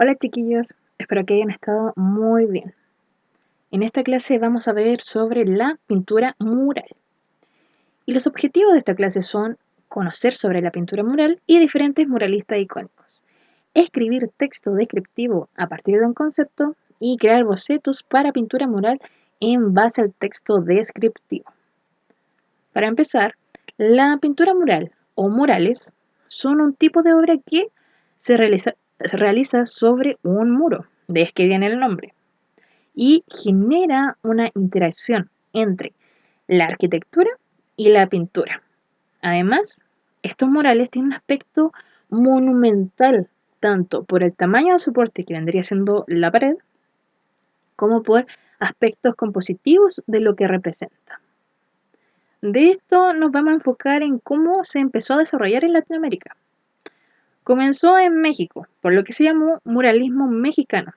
Hola chiquillos, espero que hayan estado muy bien. En esta clase vamos a ver sobre la pintura mural. Y los objetivos de esta clase son conocer sobre la pintura mural y diferentes muralistas icónicos, escribir texto descriptivo a partir de un concepto y crear bocetos para pintura mural en base al texto descriptivo. Para empezar, la pintura mural o murales son un tipo de obra que se realiza sobre un muro, de ahí es que viene el nombre, y genera una interacción entre la arquitectura y la pintura. Además, estos murales tienen un aspecto monumental, tanto por el tamaño del soporte que vendría siendo la pared, como por aspectos compositivos de lo que representa. De esto nos vamos a enfocar en cómo se empezó a desarrollar en Latinoamérica. Comenzó en México, por lo que se llamó muralismo mexicano,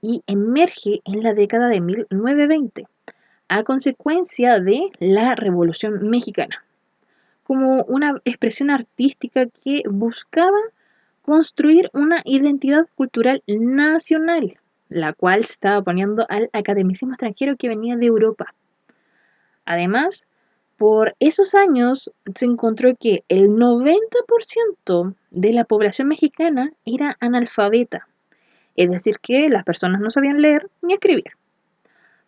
y emerge en la década de 1920, a consecuencia de la Revolución Mexicana, como una expresión artística que buscaba construir una identidad cultural nacional, la cual se estaba oponiendo al academicismo extranjero que venía de Europa. Además, por esos años se encontró que el 90% de la población mexicana era analfabeta, es decir, que las personas no sabían leer ni escribir,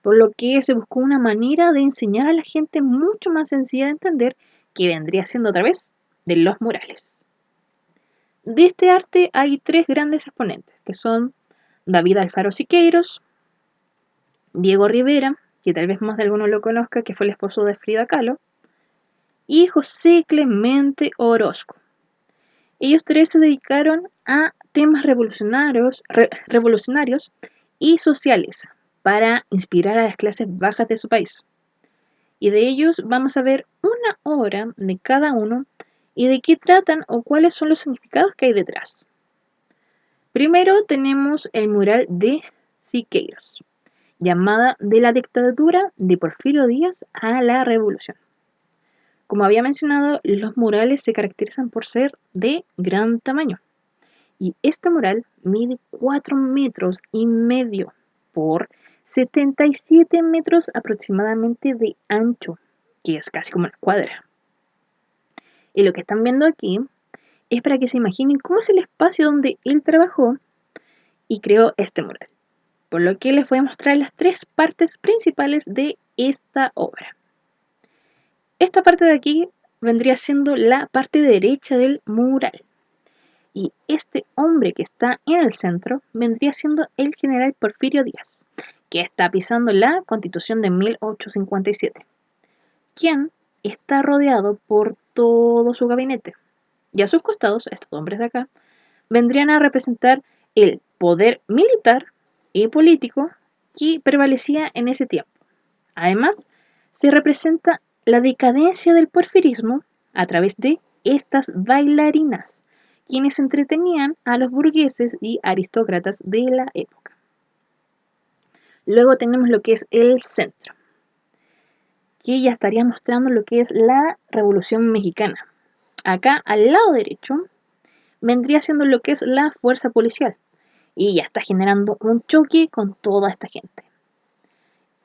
por lo que se buscó una manera de enseñar a la gente mucho más sencilla de entender, que vendría siendo a través de los murales. De este arte hay tres grandes exponentes, que son David Alfaro Siqueiros, Diego Rivera, que tal vez más de alguno lo conozca, que fue el esposo de Frida Kahlo, y José Clemente Orozco. Ellos tres se dedicaron a temas revolucionarios y sociales para inspirar a las clases bajas de su país. Y de ellos vamos a ver una obra de cada uno y de qué tratan o cuáles son los significados que hay detrás. Primero tenemos el mural de Siqueiros, llamada De la dictadura de Porfirio Díaz a la revolución. Como había mencionado, los murales se caracterizan por ser de gran tamaño. Y este mural mide 4,5 metros por 77 metros aproximadamente de ancho, que es casi como una cuadra. Y lo que están viendo aquí es para que se imaginen cómo es el espacio donde él trabajó y creó este mural. Por lo que les voy a mostrar las tres partes principales de esta obra. Esta parte de aquí vendría siendo la parte derecha del mural. Y este hombre que está en el centro vendría siendo el general Porfirio Díaz, que está pisando la Constitución de 1857, quien está rodeado por todo su gabinete. Y a sus costados, estos hombres de acá, vendrían a representar el poder militar y político que prevalecía en ese tiempo. Además, se representa la decadencia del porfirismo a través de estas bailarinas, quienes entretenían a los burgueses y aristócratas de la época. Luego tenemos lo que es el centro, que ya estaría mostrando lo que es la Revolución Mexicana. Acá, al lado derecho, vendría siendo lo que es la fuerza policial, y ya está generando un choque con toda esta gente.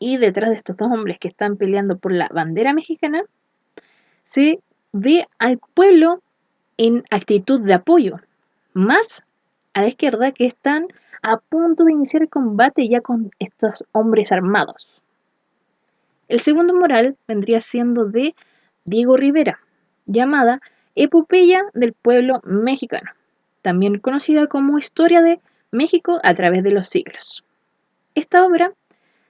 Y detrás de estos dos hombres que están peleando por la bandera mexicana, se ve al pueblo en actitud de apoyo, más a la izquierda que están a punto de iniciar el combate ya con estos hombres armados. El segundo mural vendría siendo de Diego Rivera, llamada Epopeya del Pueblo Mexicano, también conocida como Historia de México a través de los siglos. Esta obra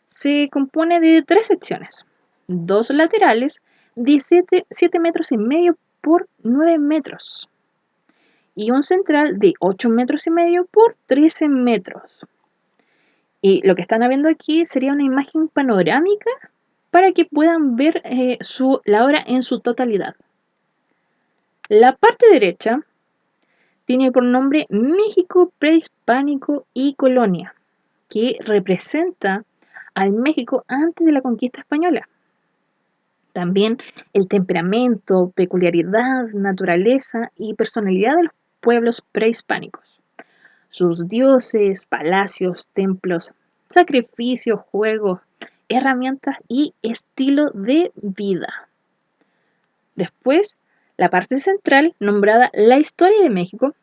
se compone de tres secciones, dos laterales de 7,5 metros por 9 metros y un central de 8,5 metros por 13 metros. Y lo que están viendo aquí sería una imagen panorámica para que puedan ver la obra en su totalidad. La parte derecha tiene por nombre México prehispánico y colonia, que representa al México antes de la conquista española. También el temperamento, peculiaridad, naturaleza y personalidad de los pueblos prehispánicos. sus dioses, palacios, templos, sacrificios, juegos, herramientas y estilo de vida. Después, la parte central, nombrada La Historia de México,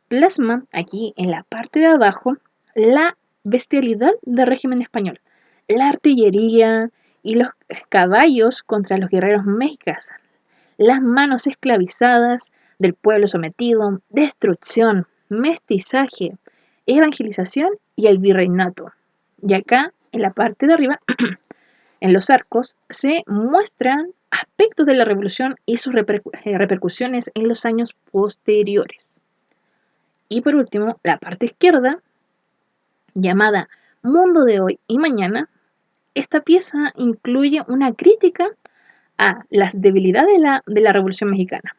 plasma aquí en la parte de abajo la bestialidad del régimen español, la artillería y los caballos contra los guerreros mexicas, las manos esclavizadas del pueblo sometido, destrucción, mestizaje, evangelización y el virreinato. Y acá, en la parte de arriba, en los arcos, se muestran aspectos de la revolución y sus repercusiones en los años posteriores. Y por último, la parte izquierda, llamada Mundo de hoy y mañana, esta pieza incluye una crítica a las debilidades de la Revolución Mexicana.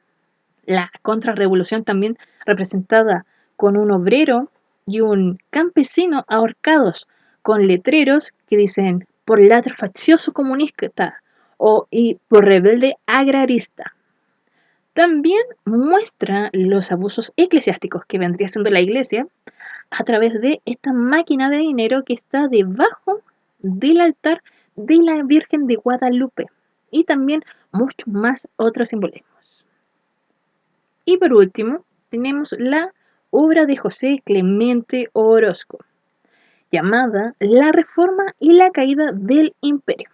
La contrarrevolución también representada con un obrero y un campesino ahorcados con letreros que dicen por ladro faccioso comunista y por rebelde agrarista. También muestra los abusos eclesiásticos que vendría siendo la iglesia a través de esta máquina de dinero que está debajo del altar de la Virgen de Guadalupe y también muchos más otros simbolismos. Y por último, tenemos la obra de José Clemente Orozco, llamada La Reforma y la Caída del Imperio.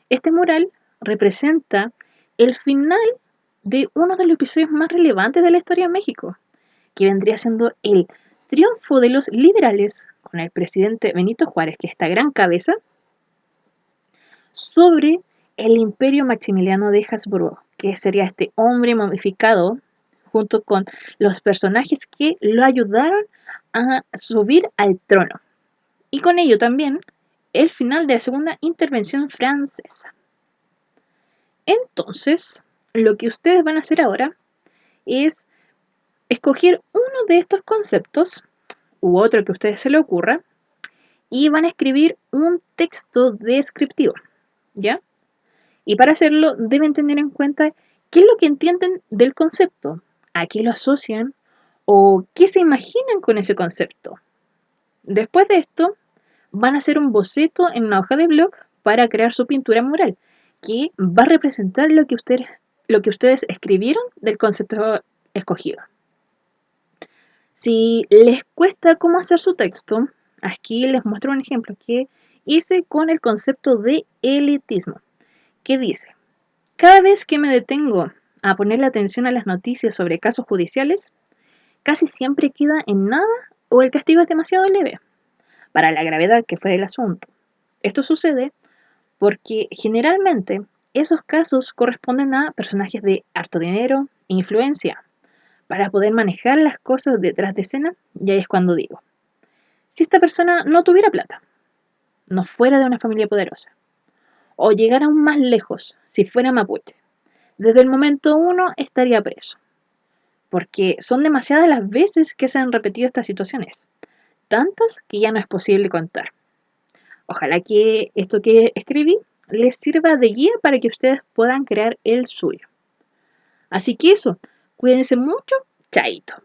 Este mural representa el final de uno de los episodios más relevantes de la historia de México, que vendría siendo el triunfo de los liberales con el presidente Benito Juárez, que es esta gran cabeza, sobre el imperio Maximiliano de Habsburgo, que sería este hombre momificado junto con los personajes que lo ayudaron a subir al trono. Y con ello también el final de la segunda intervención francesa. Entonces, lo que ustedes van a hacer ahora es escoger uno de estos conceptos u otro que a ustedes se le ocurra y van a escribir un texto descriptivo, ¿ya? Y para hacerlo deben tener en cuenta qué es lo que entienden del concepto, a qué lo asocian o qué se imaginan con ese concepto. Después de esto, van a hacer un boceto en una hoja de blog para crear su pintura mural, que va a representar lo que ustedes escribieron del concepto escogido. Si les cuesta cómo hacer su texto, aquí les muestro un ejemplo que hice con el concepto de elitismo, que dice: cada vez que me detengo a ponerle atención a las noticias sobre casos judiciales, casi siempre queda en nada o el castigo es demasiado leve para la gravedad que fue el asunto. Esto sucede porque generalmente esos casos corresponden a personajes de harto dinero e influencia para poder manejar las cosas detrás de escena, y ahí es cuando digo, si esta persona no tuviera plata, no fuera de una familia poderosa, o llegara aún más lejos si fuera mapuche, desde el momento uno estaría preso, porque son demasiadas las veces que se han repetido estas situaciones, tantas que ya no es posible contar. Ojalá que esto que escribí les sirva de guía para que ustedes puedan crear el suyo. Así que eso, cuídense mucho, chaito.